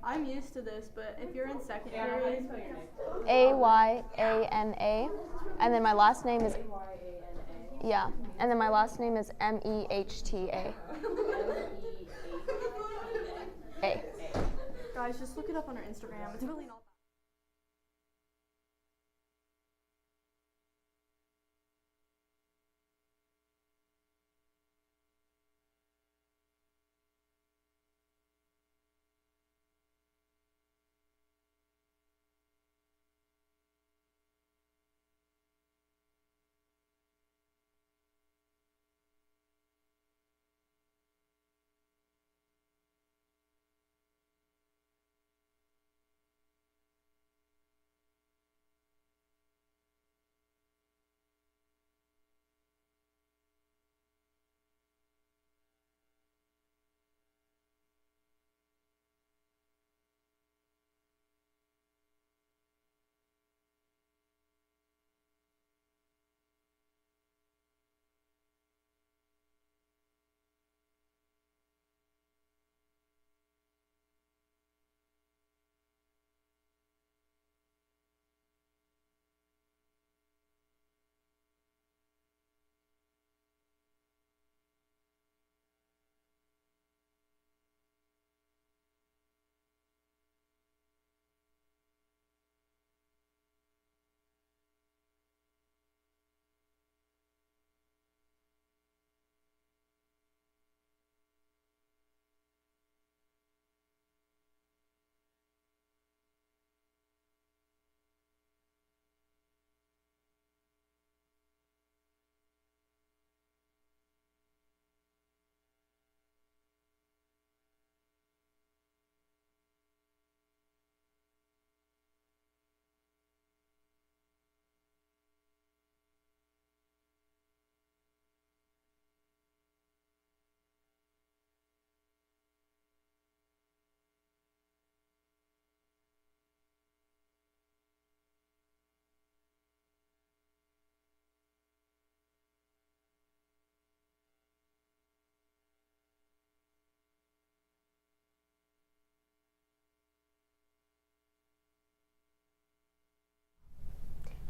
I'm used to this, but if you're in second period, Ayana, and then my last name is and then my last name is Mehta. A. guys, just look it up on our Instagram. It's really not.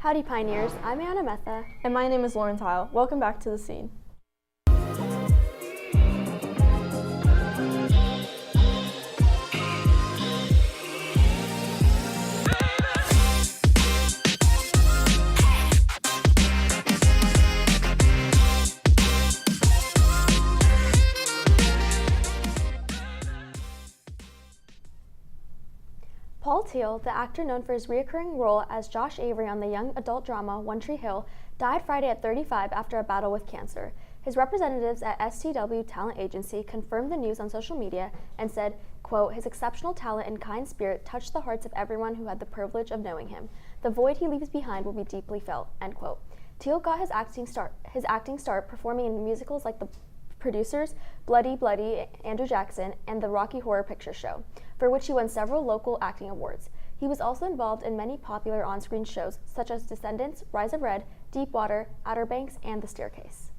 Howdy Pioneers, I'm Anna Metha. And my name is Lauren Tile. Welcome back to the scene. Paul Teal, the actor known for his recurring role as Josh Avery on the young adult drama One Tree Hill, died Friday at 35 after a battle with cancer. His representatives at STW Talent Agency confirmed the news on social media and said, quote, "His exceptional talent and kind spirit touched the hearts of everyone who had the privilege of knowing him. The void he leaves behind will be deeply felt," end quote. Teal got his acting start performing in musicals like The Producers, Bloody Bloody, Andrew Jackson, and the Rocky Horror Picture Show, for which he won several local acting awards. He was also involved in many popular on-screen shows such as Descendants, Rise of Red, Deep Water, Outer Banks, and The Staircase.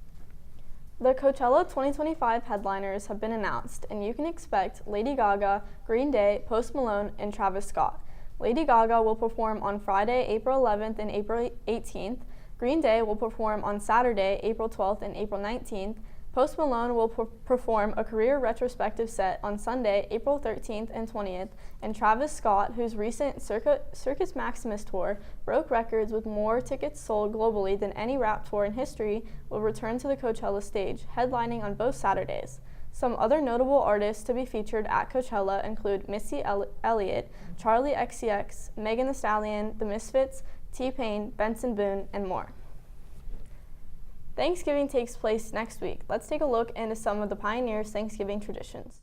The Coachella 2025 headliners have been announced, and you can expect Lady Gaga, Green Day, Post Malone, and Travis Scott. Lady Gaga will perform on Friday, April 11th and April 18th. Green Day will perform on Saturday, April 12th and April 19th. Post Malone will perform a career retrospective set on Sunday, April 13th and 20th, and Travis Scott, whose recent Circus Maximus tour broke records with more tickets sold globally than any rap tour in history, will return to the Coachella stage, headlining on both Saturdays. Some other notable artists to be featured at Coachella include Missy Elliott, Charli XCX, Megan Thee Stallion, The Misfits, T-Pain, Benson Boone, and more. Thanksgiving takes place next week. Let's take a look into some of the Pioneers' Thanksgiving traditions.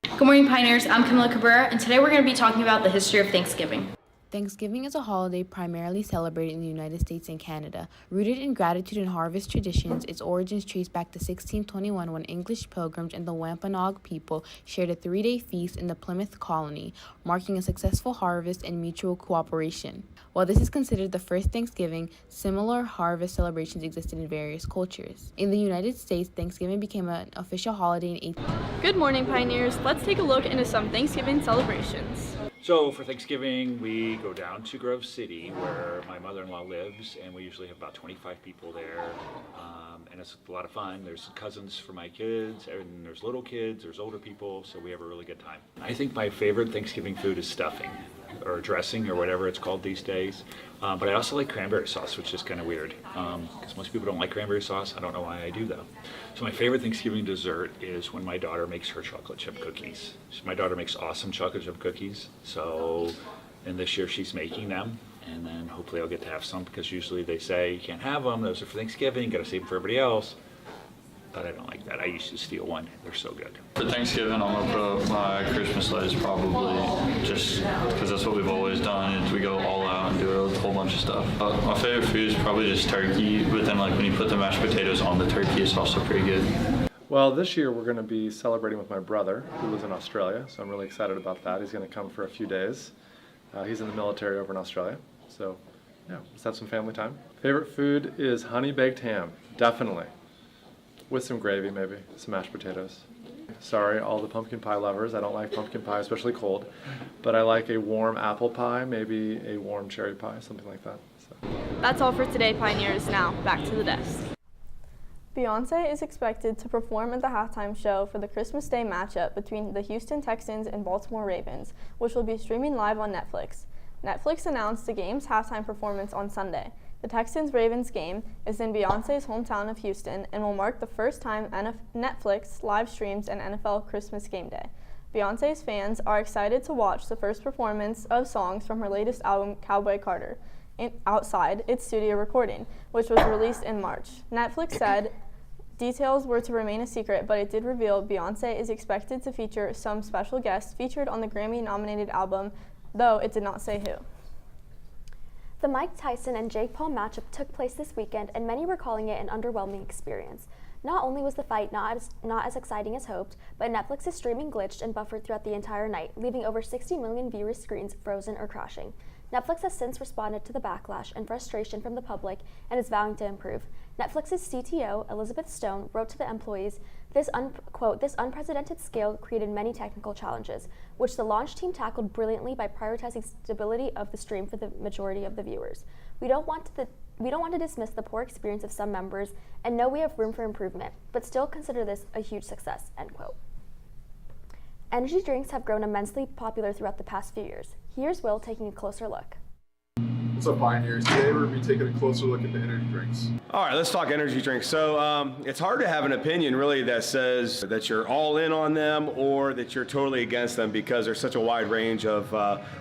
Good morning, Pioneers. I'm Camila Cabrera, and today we're going to be talking about the history of Thanksgiving. Thanksgiving is a holiday primarily celebrated in the United States and Canada. Rooted in gratitude and harvest traditions, its origins trace back to 1621 when English pilgrims and the Wampanoag people shared a 3-day feast in the Plymouth colony, marking a successful harvest and mutual cooperation. While this is considered the first Thanksgiving, similar harvest celebrations existed in various cultures. In the United States, Thanksgiving became an official holiday in 18... Good morning, Pioneers. Let's take a look into some Thanksgiving celebrations. So for Thanksgiving, we go down to Grove City where my mother-in-law lives, and we usually have about 25 people there, and it's a lot of fun. There's cousins for my kids, and there's little kids, there's older people, so we have a really good time. I think my favorite Thanksgiving food is stuffing, or dressing, or whatever it's called these days. But I also like cranberry sauce, which is kind of weird, because most people don't like cranberry sauce. I don't know why I do though. So my favorite Thanksgiving dessert is when my daughter makes her chocolate chip cookies. My daughter makes awesome chocolate chip cookies, and this year she's making them, and then hopefully I'll get to have some, because usually they say you can't have them, those are for Thanksgiving, you gotta save them for everybody else. But I don't like that. I used to steal one. They're so good. For Thanksgiving, I'm gonna put up my Christmas lights probably, just because that's what we've always done. Is we go all out and do a whole bunch of stuff. My favorite food is probably just turkey, but then like when you put the mashed potatoes on the turkey, it's also pretty good. Well, this year we're going to be celebrating with my brother, who lives in Australia, so I'm really excited about that. He's going to come for a few days. He's in the military over in Australia, so yeah, let's have some family time. Favorite food is honey baked ham, definitely. With some gravy, maybe, some mashed potatoes. Sorry, all the pumpkin pie lovers, I don't like pumpkin pie, especially cold, but I like a warm apple pie, maybe a warm cherry pie, something like that. So. That's all for today, Pioneers. Now, back to the desk. Beyonce is expected to perform at the halftime show for the Christmas Day matchup between the Houston Texans and Baltimore Ravens, which will be streaming live on Netflix. Netflix announced the game's halftime performance on Sunday. The Texans-Ravens game is in Beyonce's hometown of Houston and will mark the first time Netflix live streams an NFL Christmas game day. Beyonce's fans are excited to watch the first performance of songs from her latest album, Cowboy Carter, outside its studio recording, which was released in March. Netflix said details were to remain a secret, but it did reveal Beyonce is expected to feature some special guests featured on the Grammy-nominated album, though it did not say who. The Mike Tyson and Jake Paul matchup took place this weekend, and many were calling it an underwhelming experience. Not only was the fight not as exciting as hoped, but Netflix's streaming glitched and buffered throughout the entire night, leaving over 60 million viewers' screens frozen or crashing. Netflix has since responded to the backlash and frustration from the public and is vowing to improve. Netflix's CTO, Elizabeth Stone, wrote to the employees, this unprecedented scale created many technical challenges, which the launch team tackled brilliantly by prioritizing stability of the stream for the majority of the viewers. We don't want to dismiss the poor experience of some members and know we have room for improvement, but still consider this a huge success, end quote. Energy drinks have grown immensely popular throughout the past few years. Here's Will taking a closer look. What's up, Pioneers? Today we're going to be taking a closer look at the energy drinks. All right, let's talk energy drinks. So it's hard to have an opinion really that says that you're all in on them or that you're totally against them, because there's such a wide range of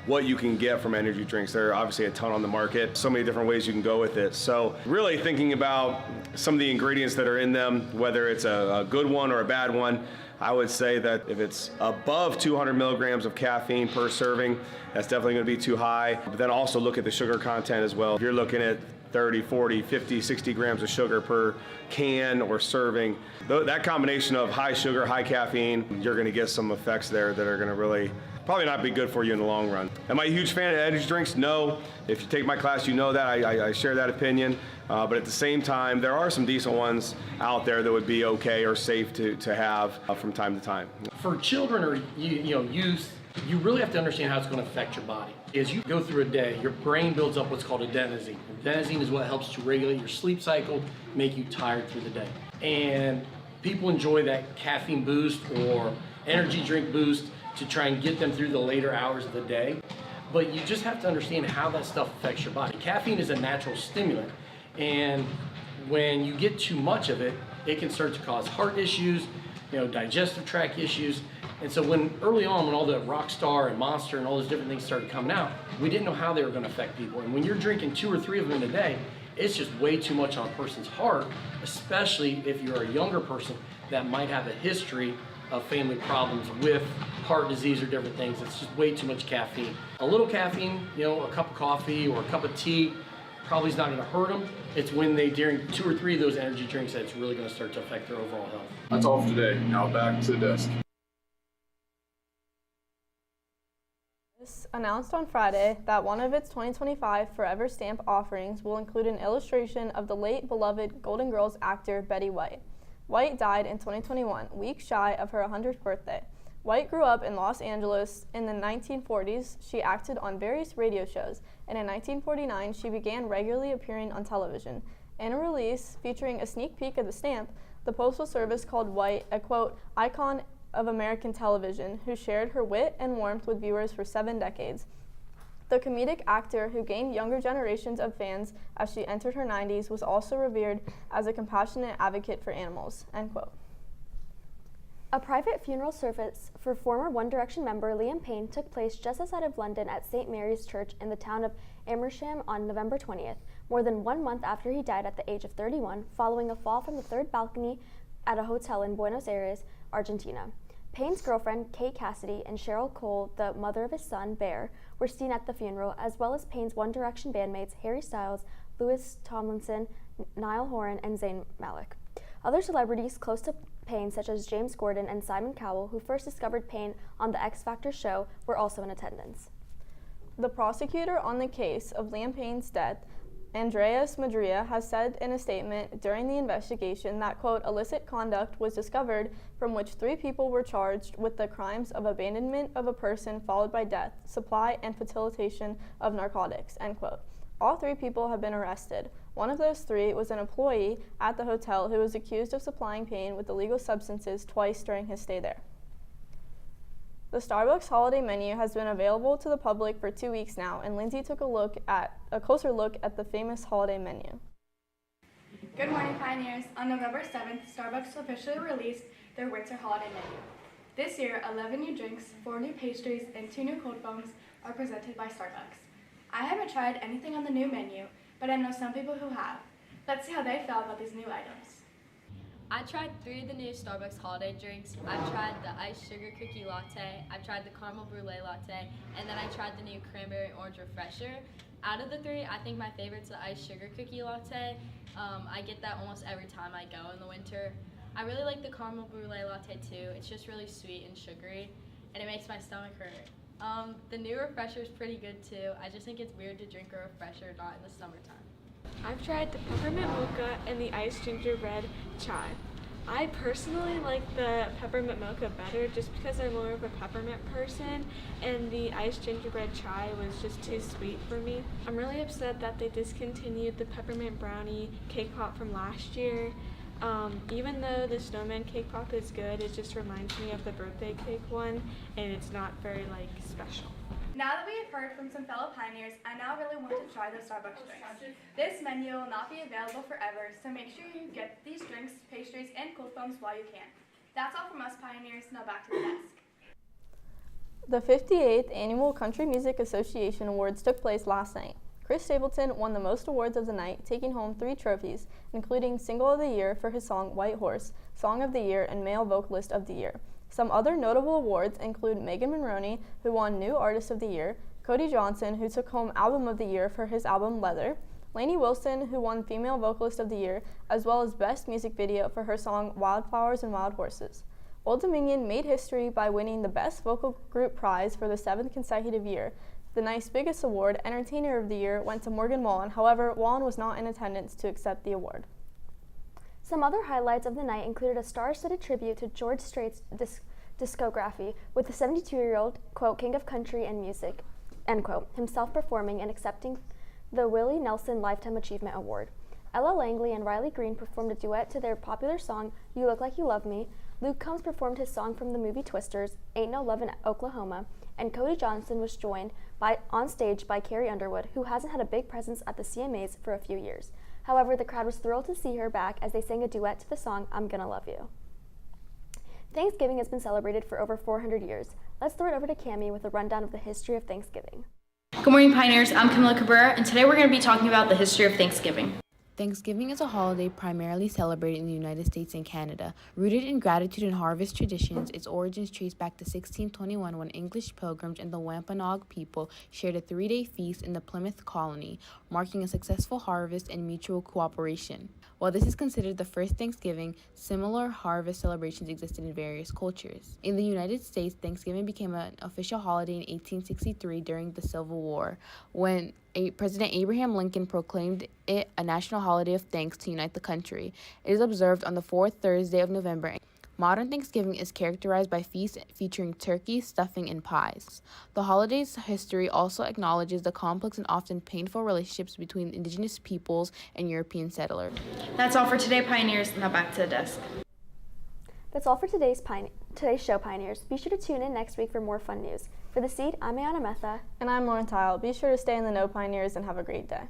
what you can get from energy drinks. There are obviously a ton on the market, so many different ways you can go with it. So really thinking about some of the ingredients that are in them, whether it's a good one or a bad one, I would say that if it's above 200 milligrams of caffeine per serving, that's definitely going to be too high. But then also look at the sugar content as well. If you're looking at 30, 40, 50, 60 grams of sugar per can or serving, that combination of high sugar, high caffeine, you're going to get some effects there that are going to really probably not be good for you in the long run. Am I a huge fan of energy drinks? No. If you take my class, you know that. I share that opinion. But at the same time, there are some decent ones out there that would be okay or safe to have from time to time. For children or youth, you really have to understand how it's going to affect your body. As you go through a day, your brain builds up what's called adenosine. Adenosine is what helps to regulate your sleep cycle, make you tired through the day. And people enjoy that caffeine boost or energy drink boost to try and get them through the later hours of the day. But you just have to understand how that stuff affects your body. Caffeine is a natural stimulant, and when you get too much of it, it can start to cause heart issues, digestive tract issues. And so when early on, when all the Rockstar and Monster and all those different things started coming out, we didn't know how they were going to affect people. And when you're drinking 2 or 3 of them in a day, it's just way too much on a person's heart, especially if you're a younger person that might have a history of family problems with heart disease or different things. It's just way too much caffeine. A little caffeine, a cup of coffee or a cup of tea, probably is not going to hurt them. It's when they drink 2 or 3 of those energy drinks that it's really going to start to affect their overall health. That's all for today. Now back to the desk. Announced on Friday that one of its 2025 Forever Stamp offerings will include an illustration of the late beloved Golden Girls actor Betty White. White died in 2021, weeks shy of her 100th birthday. White grew up in Los Angeles in the 1940s. She acted on various radio shows, and in 1949 she began regularly appearing on television. In a release featuring a sneak peek of the stamp, the Postal Service called White a, quote, icon of American television who shared her wit and warmth with viewers for 7 decades. The comedic actor who gained younger generations of fans as she entered her 90s was also revered as a compassionate advocate for animals, end quote. A private funeral service for former One Direction member Liam Payne took place just outside of London at St. Mary's Church in the town of Amersham on November 20th, more than 1 month after he died at the age of 31, following a fall from the 3rd balcony at a hotel in Buenos Aires, Argentina. Payne's girlfriend, Kate Cassidy, and Cheryl Cole, the mother of his son, Bear, were seen at the funeral, as well as Payne's One Direction bandmates Harry Styles, Louis Tomlinson, Niall Horan, and Zayn Malik. Other celebrities close to Payne, such as James Corden and Simon Cowell, who first discovered Payne on the X Factor show, were also in attendance. The prosecutor on the case of Liam Payne's death, Andreas Madria, has said in a statement during the investigation that, quote, illicit conduct was discovered from which 3 people were charged with the crimes of abandonment of a person followed by death, supply, and facilitation of narcotics, end quote. All 3 people have been arrested. One of those 3 was an employee at the hotel who was accused of supplying Payne with illegal substances twice during his stay there. The Starbucks holiday menu has been available to the public for 2 weeks now, and Lindsay took a closer look at the famous holiday menu. Good morning, Pioneers. On November 7th, Starbucks officially released their winter holiday menu. This year, 11 new drinks, 4 new pastries, and 2 new cold foams are presented by Starbucks. I haven't tried anything on the new menu, but I know some people who have. Let's see how they felt about these new items. I tried 3 of the new Starbucks holiday drinks. I've tried the iced sugar cookie latte, I've tried the caramel brulee latte, and then I tried the new cranberry orange refresher. Out of the 3, I think my favorite's the iced sugar cookie latte. I get that almost every time I go in the winter. I really like the caramel brulee latte too. It's just really sweet and sugary, and it makes my stomach hurt. The new refresher is pretty good too. I just think it's weird to drink a refresher not in the summertime. I've tried the peppermint mocha and the iced gingerbread chai. I personally like the peppermint mocha better just because I'm more of a peppermint person, and the iced gingerbread chai was just too sweet for me. I'm really upset that they discontinued the peppermint brownie cake pop from last year. Even though the snowman cake pop is good, it just reminds me of the birthday cake one, and it's not very special. Now that we have heard from some fellow pioneers, I now really want to try the Starbucks drinks. This menu will not be available forever, so make sure you get these drinks, pastries, and cold foams while you can. That's all from us pioneers. Now back to the desk. The 58th Annual Country Music Association Awards took place last night. Chris Stapleton won the most awards of the night, taking home 3 trophies, including Single of the Year for his song White Horse, Song of the Year, and Male Vocalist of the Year. Some other notable awards include Megan Monroney, who won New Artist of the Year, Cody Johnson, who took home Album of the Year for his album Leather, Lainey Wilson, who won Female Vocalist of the Year, as well as Best Music Video for her song Wildflowers and Wild Horses. Old Dominion made history by winning the Best Vocal Group prize for the 7th consecutive year. The night's biggest award, Entertainer of the Year, went to Morgan Wallen. However, Wallen was not in attendance to accept the award. Some other highlights of the night included a star-studded tribute to George Strait's discography, with the 72-year-old, quote, king of country and music, end quote, himself performing and accepting the Willie Nelson Lifetime Achievement Award. Ella Langley and Riley Green performed a duet to their popular song, You Look Like You Love Me. Luke Combs performed his song from the movie Twisters, Ain't No Love in Oklahoma, and Cody Johnson was joined on stage by Carrie Underwood, who hasn't had a big presence at the CMAs for a few years. However, the crowd was thrilled to see her back as they sang a duet to the song, I'm Gonna Love You. Thanksgiving has been celebrated for over 400 years. Let's throw it over to Cammie with a rundown of the history of Thanksgiving. Good morning, Pioneers. I'm Camila Cabrera, and today we're going to be talking about the history of Thanksgiving. Thanksgiving is a holiday primarily celebrated in the United States and Canada. Rooted in gratitude and harvest traditions, its origins trace back to 1621 when English pilgrims and the Wampanoag people shared a 3-day feast in the Plymouth colony, marking a successful harvest and mutual cooperation. While this is considered the first Thanksgiving, similar harvest celebrations existed in various cultures. In the United States, Thanksgiving became an official holiday in 1863 during the Civil War, when President Abraham Lincoln proclaimed it a national holiday of thanks to unite the country. It is observed on the fourth Thursday of November. Modern Thanksgiving is characterized by feasts featuring turkey, stuffing, and pies. The holiday's history also acknowledges the complex and often painful relationships between indigenous peoples and European settlers. That's all for today, Pioneers. Now back to the desk. That's all for today's show, Pioneers. Be sure to tune in next week for more fun news. For The Seed, I'm Ayana Metha. And I'm Lauren Tile. Be sure to stay in the know, Pioneers, and have a great day.